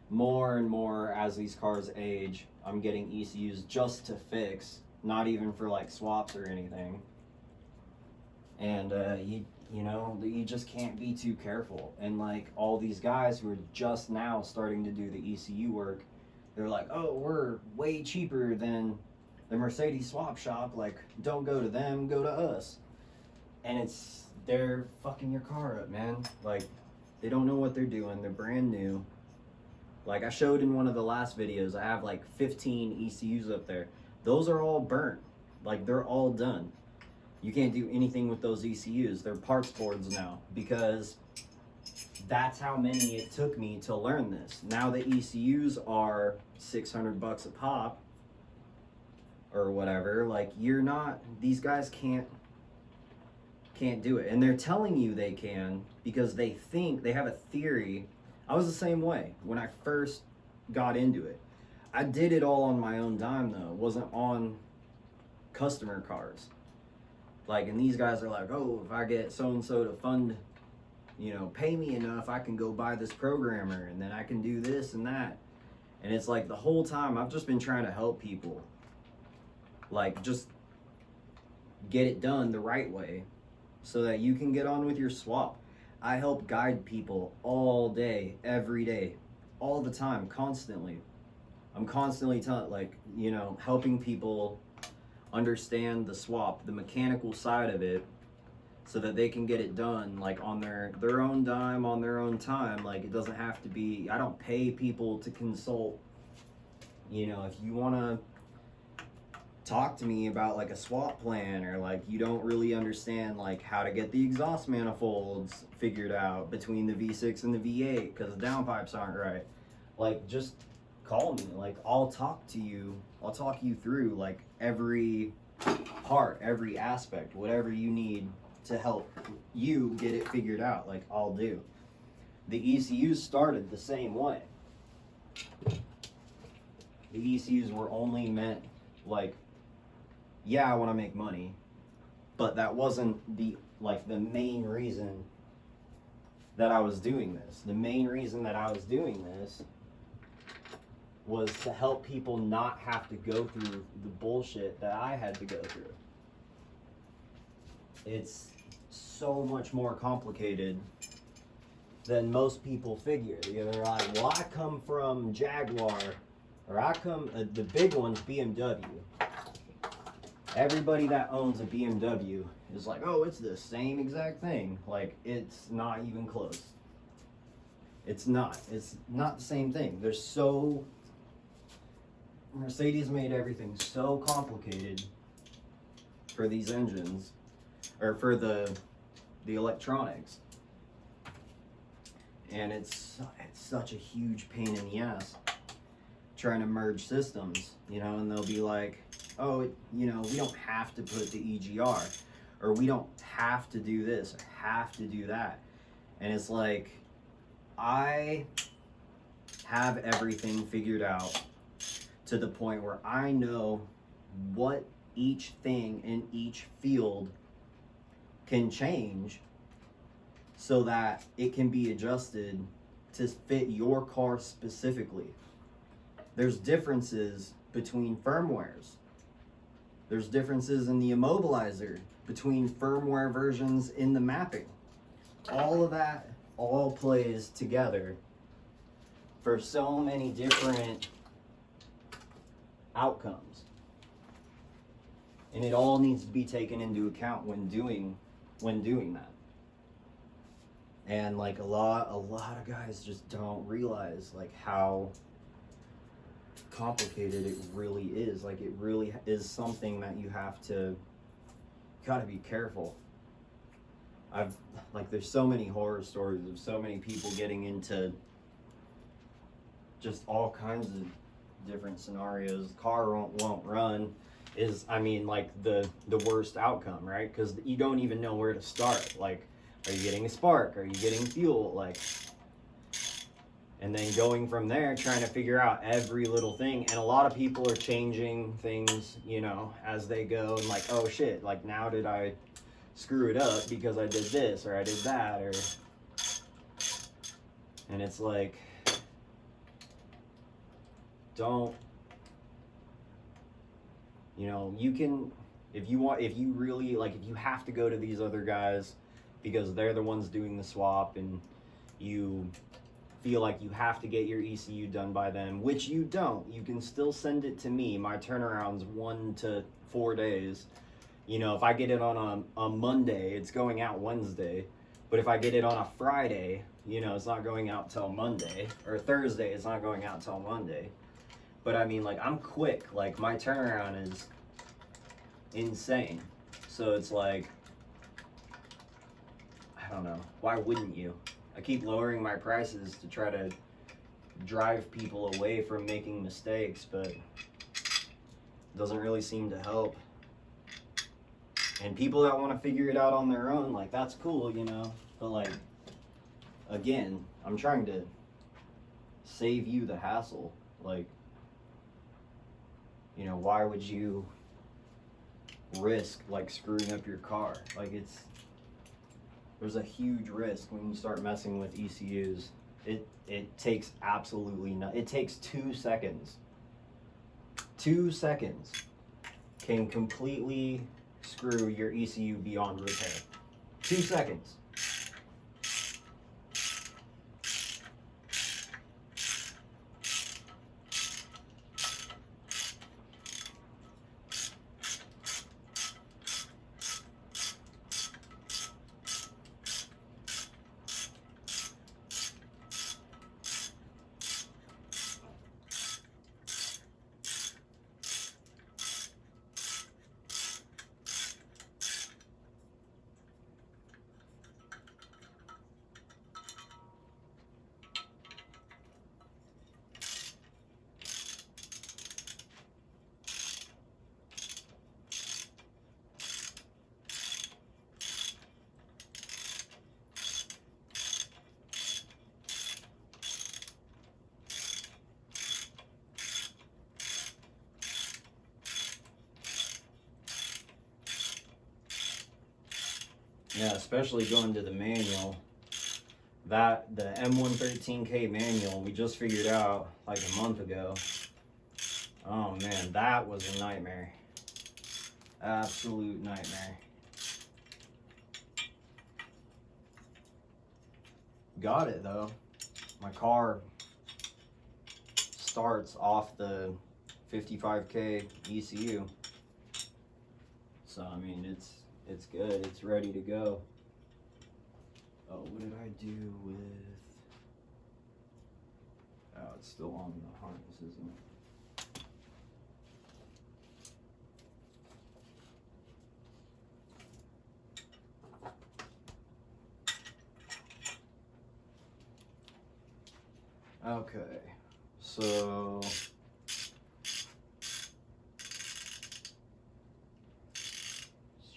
more and more as these cars age, I'm getting ECUs just to fix, not even for, like, swaps or anything. And you know, you just can't be too careful. And, like, all these guys who are just now starting to do the ECU work, they're like, oh, we're way cheaper than the Mercedes Swap Shop, like, don't go to them, go to us. And they're fucking your car up, man. Like, they don't know what they're doing. They're brand new. Like, I showed in one of the last videos, I have like 15 ECUs up there. Those are all burnt. Like, they're all done. You can't do anything with those ECUs. They're parts boards now, because that's how many it took me to learn this. Now the ECUs are $600 a pop or whatever. Like, these guys can't do it. And they're telling you they can because they think, they have a theory. I was the same way when I first got into it. I did it all on my own dime though. It wasn't on customer cars. Like, and these guys are like, oh, if I get so-and-so to fund, you know, pay me enough, I can go buy this programmer, and then I can do this and that. And it's like, the whole time I've just been trying to help people, like, just get it done the right way so that you can get on with your swap. I help guide people all day, every day, all the time, constantly. I'm constantly like, you know, helping people understand the swap, the mechanical side of it, so that they can get it done, like, on their own dime, on their own time. Like, it doesn't have to be, I don't pay people to consult. You know, if you want to talk to me about, like, a swap plan, or, like, you don't really understand, like, how to get the exhaust manifolds figured out between the V6 and the V8 because the downpipes aren't right, like, just call me. Like, I'll talk you through, like, every part, every aspect, whatever you need to help you get it figured out. Like, I'll do. The ECUs started the same way. The ECUs were only meant, like, yeah, I want to make money, but that wasn't the main reason that I was doing this. The main reason that I was doing this was to help people not have to go through the bullshit that I had to go through. It's so much more complicated than most people figure. They're like, well, I come from Jaguar, or I come, the big one's BMW. Everybody that owns a BMW is like, oh, it's the same exact thing. Like, it's not even close. It's not the same thing. Mercedes made everything so complicated for these engines, or for the electronics. And it's such a huge pain in the ass trying to merge systems, you know, and they'll be like, oh, you know, we don't have to put the EGR, or we don't have to do this, or have to do that. And it's like, I have everything figured out to the point where I know what each thing in each field can change so that it can be adjusted to fit your car specifically. There's differences between firmwares. There's differences in the immobilizer between firmware versions in the mapping. All of that all plays together for so many different outcomes. And it all needs to be taken into account when doing that. And like a lot of guys just don't realize like how complicated it really is. Like, it really is something that you gotta be careful. There's so many horror stories of so many people getting into just all kinds of different scenarios. Car won't run is, I mean, like the worst outcome, right? Because you don't even know where to start. Like, are you getting a spark? Are you getting fuel? Like, and then going from there, trying to figure out every little thing. And a lot of people are changing things, you know, as they go, and like, oh shit, like, now did I screw it up because I did this or I did that, or, and it's like, don't, you know, you can, if you really, like, if you have to go to these other guys because they're the ones doing the swap, and you feel like you have to get your ECU done by them, which you don't. You can still send it to me. My turnaround's 1 to 4 days. You know, if I get it on a Monday, it's going out Wednesday. But if I get it on a Friday, you know, it's not going out till Monday. Or Thursday, it's not going out till Monday. But I mean, like, I'm quick. Like, my turnaround is insane. So it's like, I don't know. Why wouldn't you? I keep lowering my prices to try to drive people away from making mistakes, but it doesn't really seem to help. And people that want to figure it out on their own, like, that's cool, you know. But, like, again, I'm trying to save you the hassle. Like, you know, why would you risk, like, screwing up your car? Like, there's a huge risk when you start messing with ECUs. It takes absolutely it takes 2 seconds. 2 seconds can completely screw your ECU beyond repair. 2 seconds. Yeah, especially going to the manual. The M113K manual, we just figured out like a month ago. Oh man, that was a nightmare. Absolute nightmare. got it though. My car starts off the 55K ECU. So I mean it's good, it's ready to go. Oh, what did I do with, oh, it's still on the harness, isn't it? Okay, so let's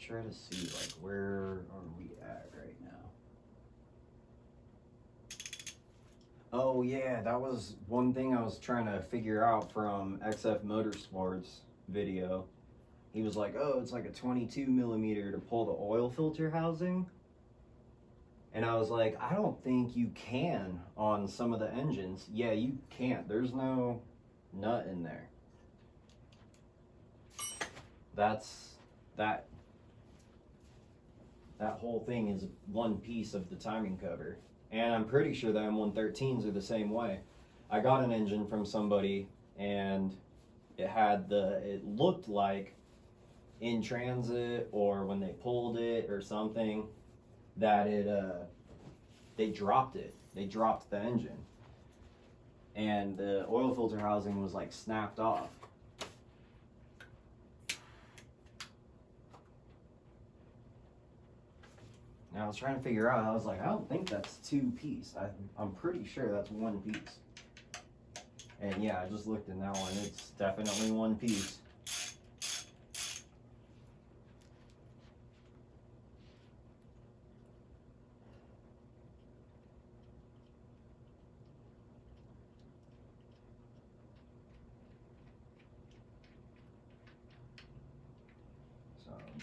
try to see like where are we at right now. Oh yeah, that was one thing I was trying to figure out from XF Motorsports video. He was like, oh, it's like a 22 millimeter to pull the oil filter housing. And I was like, I don't think you can on some of the engines. Yeah, you can't. There's no nut in there. That's that whole thing is one piece of the timing cover. And I'm pretty sure the M113s are the same way. I got an engine from somebody and it looked like in transit or when they pulled it or something, that they dropped it. They dropped the engine. And the oil filter housing was like snapped off. Now I was trying to figure out, I was like, I don't think that's two piece. I'm pretty sure that's one piece. And yeah, I just looked in that one, it's definitely one piece.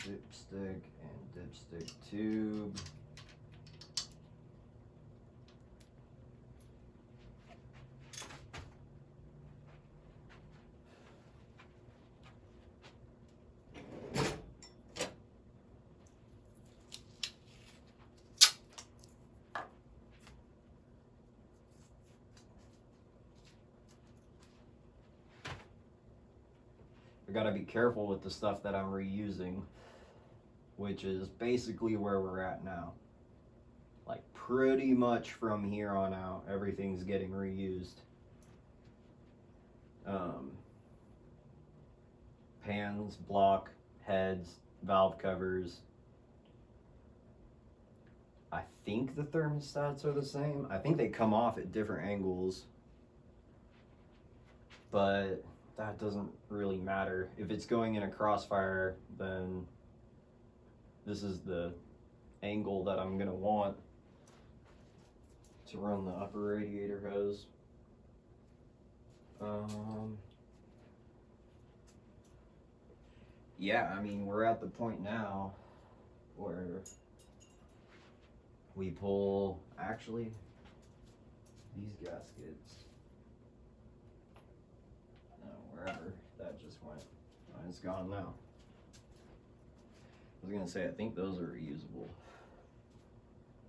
Dipstick and dipstick tube. I gotta be careful with the stuff that I'm reusing, which is basically where we're at now. Like pretty much from here on out, everything's getting reused. Pans, block, heads, valve covers. I think the thermostats are the same. I think they come off at different angles, but that doesn't really matter. If it's going in a crossfire, then this is the angle that I'm gonna want to run the upper radiator hose. Yeah, I mean, we're at the point now where we pull, actually, these gaskets, no, wherever that just went, oh, it's gone now. I was gonna say, I think those are reusable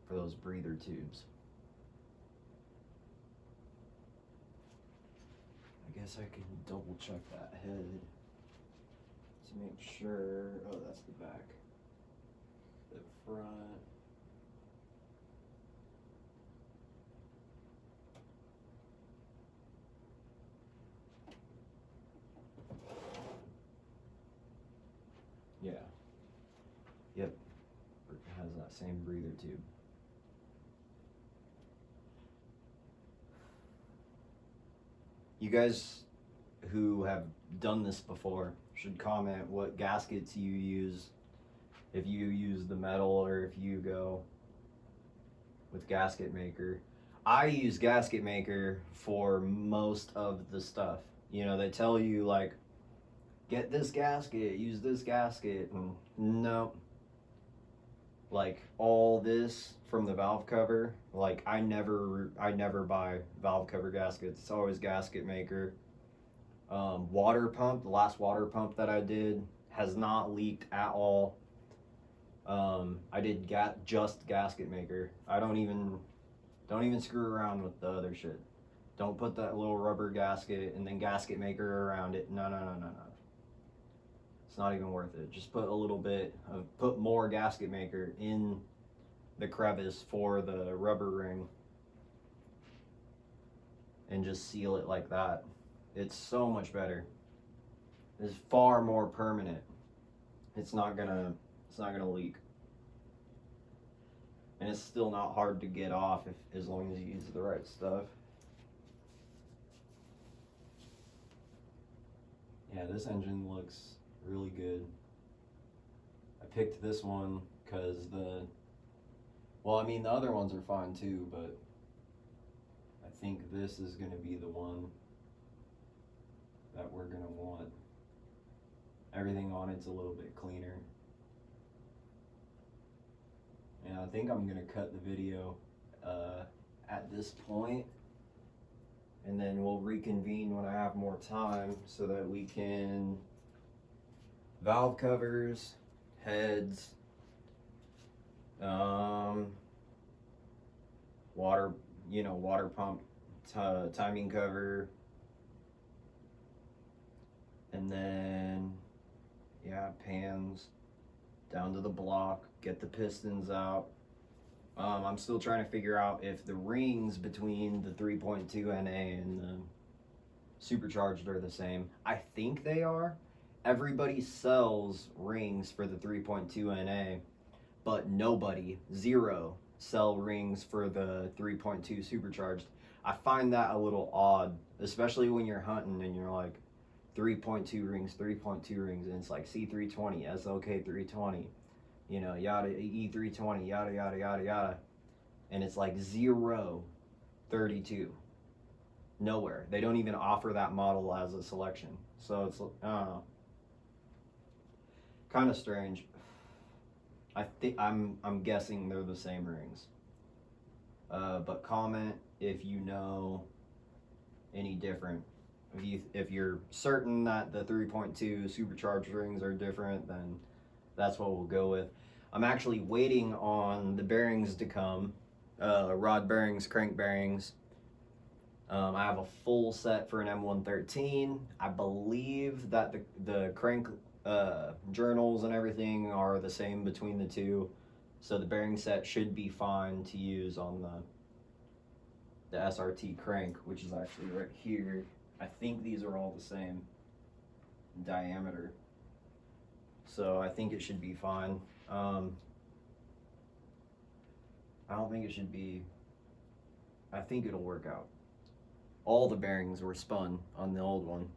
for those breather tubes. I guess I can double check that head to make sure. Oh, that's the back. The front. Yeah. Yep. It has that same breather tube. You guys who have done this before should comment what gaskets you use, if you use the metal or if you go with gasket maker. I use gasket maker for most of the stuff. You know, they tell you like, get this gasket, use this gasket, and no. Like all this from the valve cover, like I never buy valve cover gaskets. It's always gasket maker. Water pump, the last water pump that I did has not leaked at all. I did just gasket maker. I don't even Don't even screw around with the other shit. Don't put that little rubber gasket and then gasket maker around it. No. It's not even worth it. Just put a little bit of, put more gasket maker in the crevice for the rubber ring and just seal it like that. It's so much better. It's far more permanent. It's not gonna leak. And it's still not hard to get off as long as you use the right stuff. Yeah, this engine looks really good. I picked this one because the other ones are fine too, but I think this is going to be the one that we're going to want. Everything on it's a little bit cleaner. And I think I'm going to cut the video at this point, and then we'll reconvene when I have more time so that we can valve covers, heads, water pump timing cover, and then pans down to the block, get the pistons out. I'm still trying to figure out if the rings between the 3.2 NA and the supercharged are the same. I think they are. Everybody sells rings for the 3.2 NA, but zero sell rings for the 3.2 supercharged. I find that a little odd, especially when you're hunting and you're like 3.2 rings, and it's like C320, SLK320, yada, E320, yada, yada, yada, yada. And it's like 032. Nowhere. They don't even offer that model as a selection. So it's, I don't know. Kind of strange. I'm guessing they're the same rings. But comment if you know any different. If you're certain that the 3.2 supercharged rings are different, then that's what we'll go with. I'm actually waiting on the bearings to come, rod bearings, crank bearings. I have a full set for an M113. I believe that the crank journals and everything are the same between the two, so the bearing set should be fine to use on the SRT crank, which is actually right here. I think these are all the same diameter, so I think it should be fine. I don't think it should be. I think it'll work out. All the bearings were spun on the old one.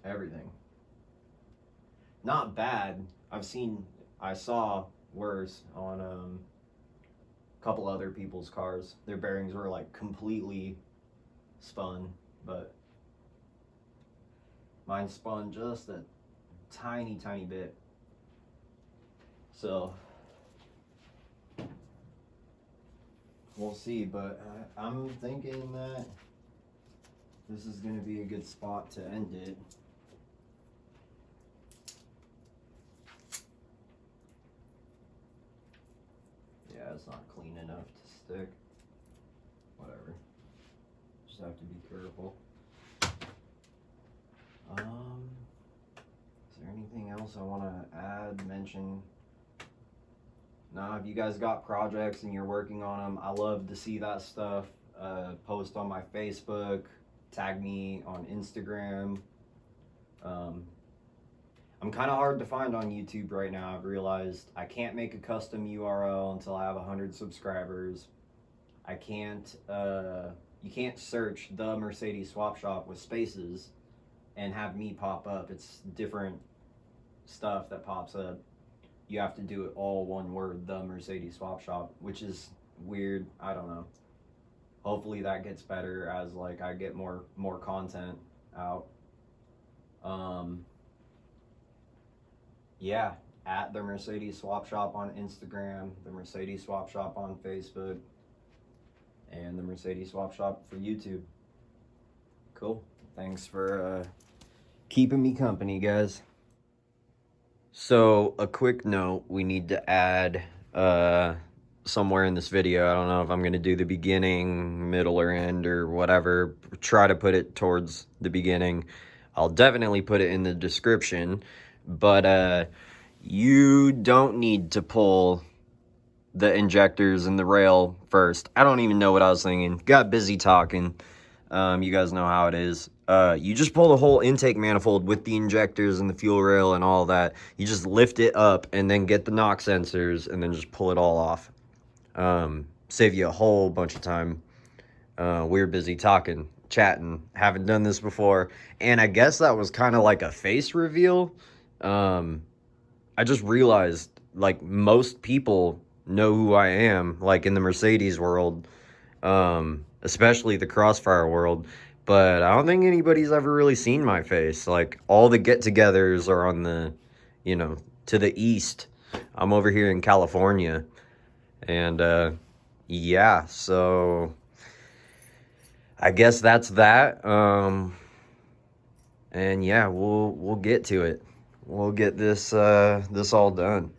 Everything. Not bad. I saw worse on a couple other people's cars. Their bearings were like completely spun, but mine spun just a tiny bit. So we'll see, but I'm thinking that this is going to be a good spot to end it. Yeah, it's not clean enough to stick. Whatever. Just have to be careful. Is there anything else I want to add, mention? Nah, if you guys got projects and you're working on them, I love to see that stuff. Post on my Facebook, tag me on Instagram. I'm kind of hard to find on YouTube right now. I've realized I can't make a custom URL until I have 100 subscribers. I can't, you can't search the Mercedes Swap Shop with spaces and have me pop up. It's different stuff that pops up. You have to do it all one word, the Mercedes Swap Shop, which is weird. I don't know. Hopefully that gets better as like I get more content out. Yeah, at the Mercedes Swap Shop on Instagram, the Mercedes Swap Shop on Facebook, and the Mercedes Swap Shop for YouTube. Cool. Thanks for keeping me company, guys. So a quick note, we need to add somewhere in this video. I don't know if I'm going to do the beginning, middle, or end, or whatever. Try to put it towards the beginning. I'll definitely put it in the description. But you don't need to pull the injectors and the rail first. I don't even know what I was thinking. Got busy talking. You guys know how it is. You just pull the whole intake manifold with the injectors and the fuel rail and all that. You just lift it up and then get the knock sensors and then just pull it all off. Save you a whole bunch of time. We're busy talking, chatting. Haven't done this before. And I guess that was kind of like a face reveal. I just realized, like, most people know who I am, like in the Mercedes world, especially the Crossfire world, but I don't think anybody's ever really seen my face. Like, all the get-togethers are on the, you know, to the east. I'm over here in California, and yeah, so I guess that's that. And yeah, we'll get to it. We'll get this this all done.